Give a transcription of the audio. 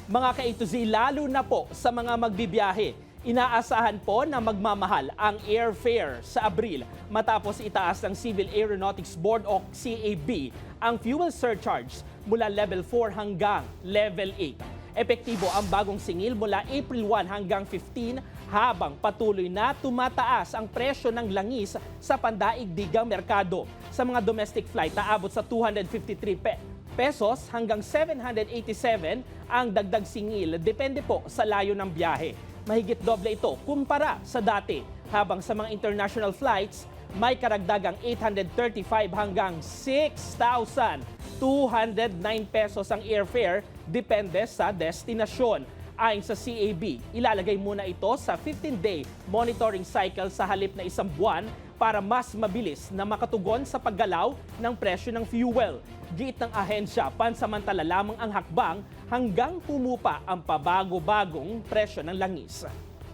Mga ka-A to Z, lalo na po sa mga magbibiyahe, inaasahan po na magmamahal ang airfare sa Abril matapos itaas ng Civil Aeronautics Board o CAB ang fuel surcharge mula level 4 hanggang level 8. Epektibo ang bagong singil mula April 1 hanggang 15 habang patuloy na tumataas ang presyo ng langis sa pandaigdigang merkado. Sa mga domestic flight, naabot sa 253 pesos hanggang 787 ang dagdag singil. Depende po sa layo ng biyahe. Mahigit doble ito kumpara sa dati. Habang sa mga international flights, may karagdagang 835 hanggang 6,209 pesos ang airfare depende sa destinasyon. Ayon sa CAB, ilalagay muna ito sa 15-day monitoring cycle sa halip na isang buwan para mas mabilis na makatugon sa paggalaw ng presyo ng fuel. Giit ng ahensya, pansamantala lamang ang hakbang hanggang pumupa ang pabago-bagong presyo ng langis.